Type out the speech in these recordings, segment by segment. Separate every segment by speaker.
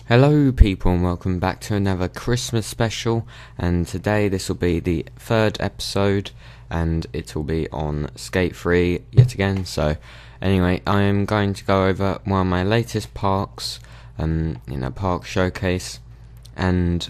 Speaker 1: Hello people and welcome back to another Christmas special, and today this will be the third episode and it will be on Skate 3 yet again. So anyway, I am going to go over one of my latest parks, park showcase, and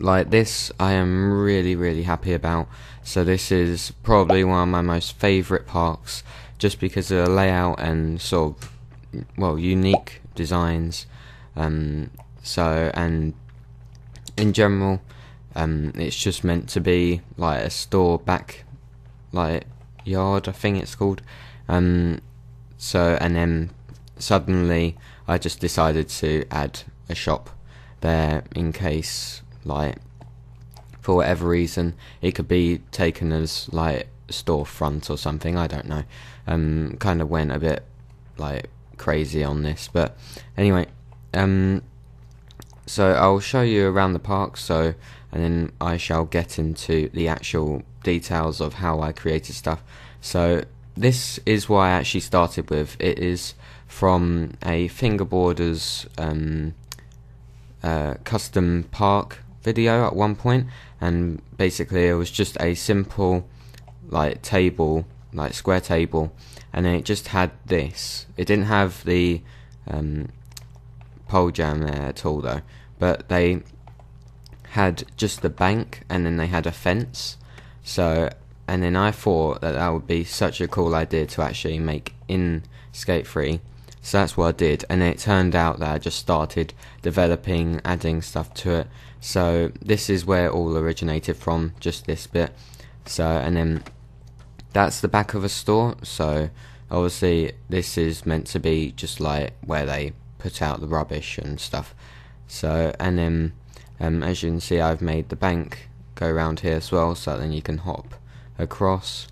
Speaker 1: like this I am really happy about. So this is probably one of my most favourite parks just because of the layout and sort of, unique designs. And in general, it's just meant to be like a store back, like yard, I think it's called. And then suddenly I just decided to add a shop there in case, like, for whatever reason, it could be taken as like a storefront or something. I don't know. Kind of went a bit like crazy on this, but anyway. So I'll show you around the park, and then I shall get into the actual details of how I created stuff. So this is what I actually started with. It is from a fingerboarder's custom park video at one point, and basically it was just a simple like table, like square table, and then it just had this. It didn't have the pole jam there at all though, but they had just the bank and then they had a fence. So, and then I thought that would be such a cool idea to actually make in Skate 3, so that's what I did, and it turned out that I just started developing, adding stuff to it. So this is where it all originated from, just this bit. So, and then that's the back of a store. So obviously this is meant to be just like where they put out the rubbish and stuff. So, and then as you can see, I've made the bank go around here as well, so then you can hop across.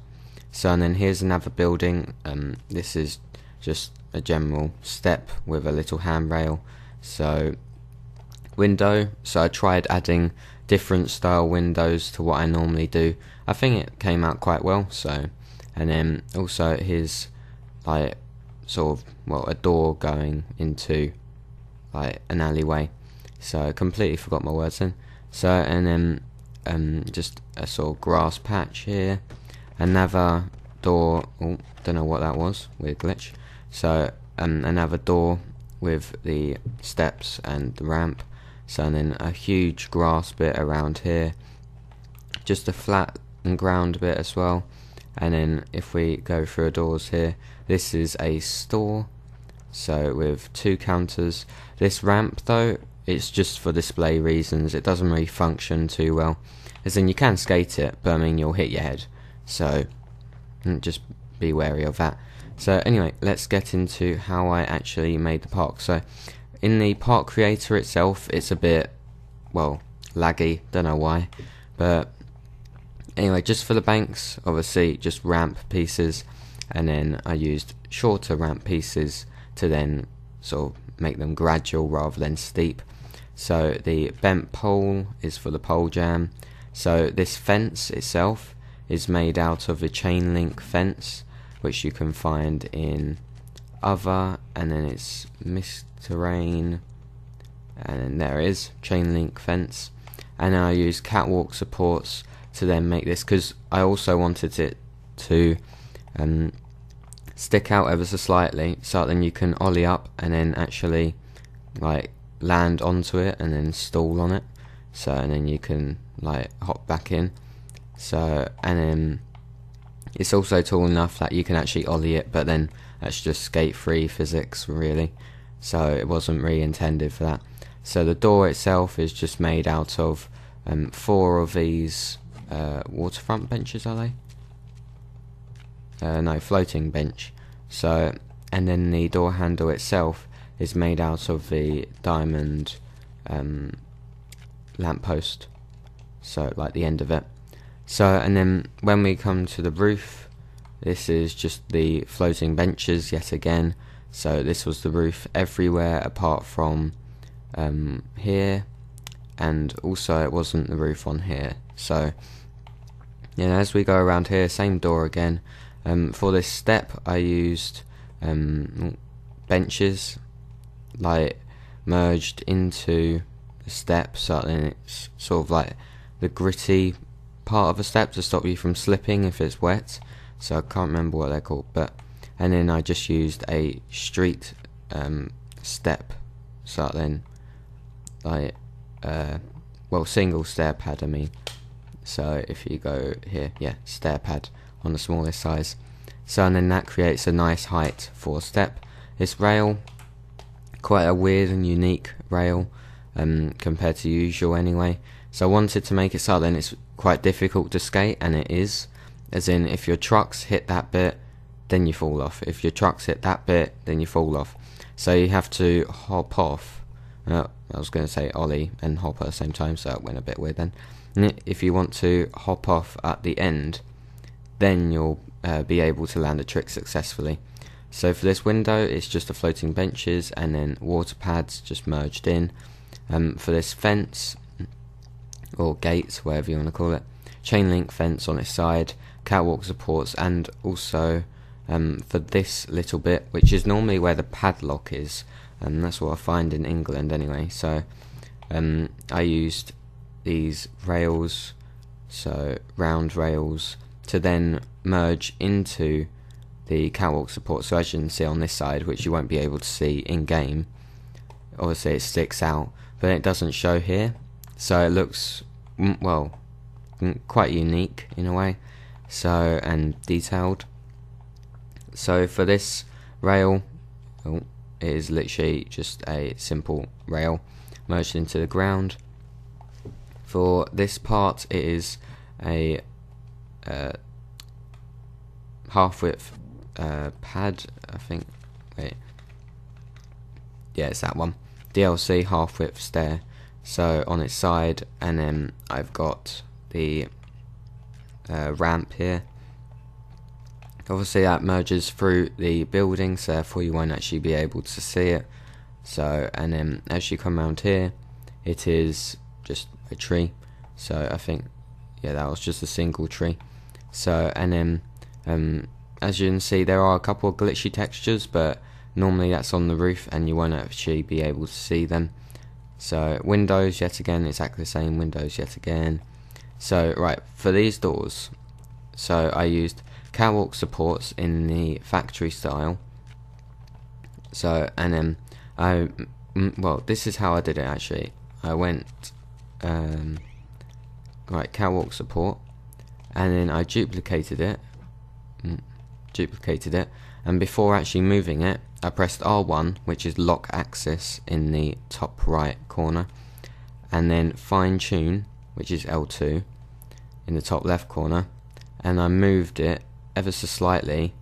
Speaker 1: So, and then here's another building. This is just a general step with a little handrail. So, window. So I tried adding different style windows to what I normally do. I think it came out quite well. So, and then also here's like sort of, a door going into like an alleyway. So I completely forgot my words then. So, and then just a sort of grass patch here, another door. Oh, don't know what that was, weird glitch. So another door with the steps and the ramp. So, and then a huge grass bit around here, just a flat and ground bit as well. And then if we go through the doors here, this is a store, so with two counters. This ramp though, it's just for display reasons. It doesn't really function too well, as in you can skate it, but I mean you'll hit your head, so just be wary of that. So anyway, let's get into how I actually made the park. So in the park creator itself, it's a bit, laggy, don't know why, but anyway, just for the banks, obviously just ramp pieces, and then I used shorter ramp pieces to then sort of make them gradual rather than steep. So the bent pole is for the pole jam. So this fence itself is made out of a chain link fence, which you can find in other, and then it's mist terrain, and then there is chain link fence. And then I use catwalk supports to then make this, because I also wanted it to stick out ever so slightly, so then you can ollie up and then actually like land onto it and then stall on it. So, and then you can like hop back in. So, and then it's also tall enough that you can actually ollie it, but then that's just Skate 3 physics really, so it wasn't really intended for that. So the door itself is just made out of 4 of these waterfront benches, are they? No, floating bench. So, and then the door handle itself is made out of the diamond lamppost, so like the end of it. So, and then when we come to the roof, this is just the floating benches yet again. So this was the roof everywhere apart from here, and also it wasn't the roof on here. So as we go around here, same door again. For this step I used benches, like merged into the step, so then it's sort of like the gritty part of a step to stop you from slipping if it's wet. So I can't remember what they're called, and then I just used a street step, so then like single stair pad I mean. So if you go here, yeah, stair pad on the smallest size. So and then that creates a nice height for a step. This rail, quite a weird and unique rail compared to usual anyway. So I wanted to make it so then it's quite difficult to skate, and it is. As in, if your trucks hit that bit, then you fall off. If your trucks hit that bit, then you fall off. So you have to hop off. I was going to say ollie and hop at the same time, so it went a bit weird then. And if you want to hop off at the end, then you'll be able to land a trick successfully. So for this window, it's just the floating benches and then water pads just merged in. For this fence, or gates, whatever you want to call it, chain link fence on its side, catwalk supports, and also for this little bit, which is normally where the padlock is, and that's what I find in England anyway. So I used these rails, so round rails, to then merge into the catwalk support. So as you can see on this side, which you won't be able to see in game, obviously it sticks out, but it doesn't show here, so it looks quite unique in a way, so and detailed. So for this rail, it is literally just a simple rail merged into the ground. For this part, it is a half width pad, I think. Wait, yeah, it's that one. DLC half width stair. So on its side, and then I've got the ramp here. Obviously that merges through the building, so therefore you won't actually be able to see it. So, and then as you come around here, it is just a tree. So I think, yeah, that was just a single tree. So, and then as you can see, there are a couple of glitchy textures, but normally that's on the roof and you won't actually be able to see them. So windows, yet again, exactly the same, windows yet again. So right, for these doors, so I used catwalk supports in the factory style. So, and then this is how I did it actually. I went right, catwalk support, and then I duplicated it, and before actually moving it, I pressed R1, which is lock axis in the top right corner, and then fine tune, which is L2 in the top left corner, and I moved it ever so slightly.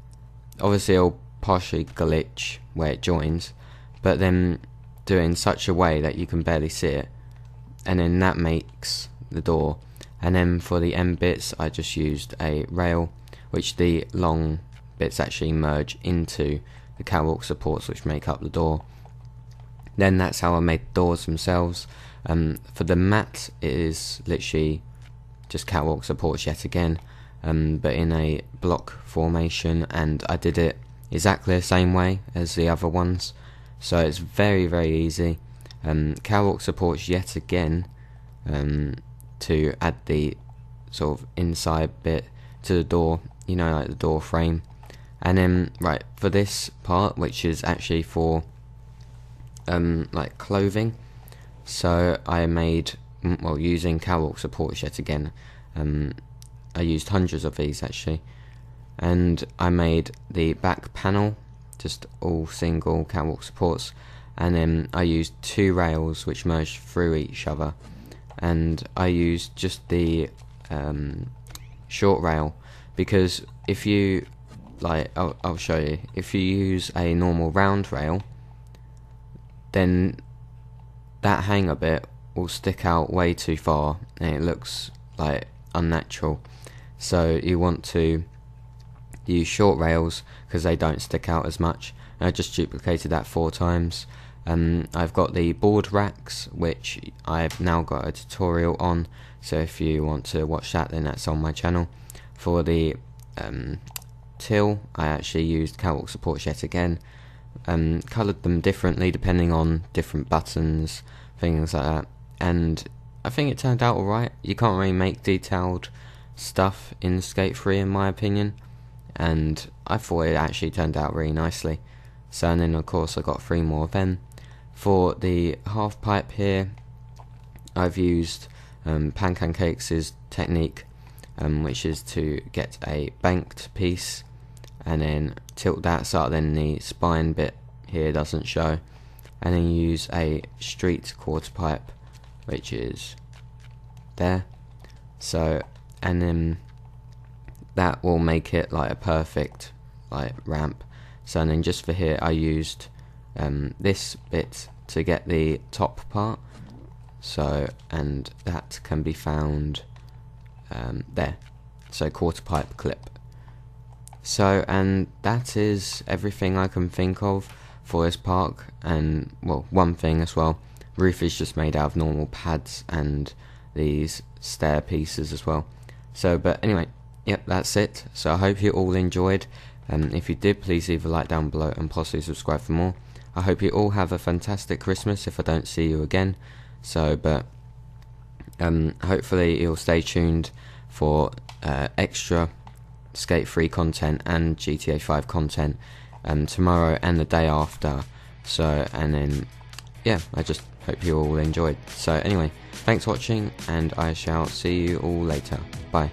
Speaker 1: Obviously it'll partially glitch where it joins, but then do it in such a way that you can barely see it, and then that makes the door. And then for the end bits, I just used a rail, which the long bits actually merge into the catwalk supports, which make up the door. Then that's how I made the doors themselves. For the mat, it is literally just catwalk supports yet again, but in a block formation, and I did it exactly the same way as the other ones, so it's very, very easy. Catwalk supports yet again to add the sort of inside bit to the door, you know, like the door frame. And then right, for this part, which is actually for like clothing, so I made, using catwalk supports yet again, I used hundreds of these actually, and I made the back panel just all single catwalk supports, and then I used two rails which merged through each other, and I used just the short rail, because if you I'll show you, if you use a normal round rail, then that hanger bit will stick out way too far and it looks like unnatural. So you want to use short rails because they don't stick out as much. And I just duplicated that 4 times. I've got the board racks, which I've now got a tutorial on, so if you want to watch that, then that's on my channel. For the till, I actually used catwalk supports yet again, coloured them differently depending on different buttons, things like that, and I think it turned out alright. You can't really make detailed stuff in Skate 3 in my opinion, and I thought it actually turned out really nicely. So, and then of course I got 3 more of them. For the half pipe here, I've used Pancakes' technique, which is to get a banked piece and then tilt that so that then the spine bit here doesn't show, and then use a street quarter pipe, which is there. So, and then that will make it like a perfect like ramp. So, and then just for here I used this bit to get the top part. So, and that can be found there. So, quarter pipe clip. So, and that is everything I can think of for this park. And, well, one thing as well, roof is just made out of normal pads and these stair pieces as well. So, but anyway, yep, that's it. So I hope you all enjoyed. If you did, please leave a like down below and possibly subscribe for more. I hope you all have a fantastic Christmas if I don't see you again. So, but hopefully you'll stay tuned for extra Skate 3 content and GTA 5 content tomorrow and the day after. So, and then yeah, I just hope you all enjoyed. So anyway, thanks for watching, and I shall see you all later. Bye.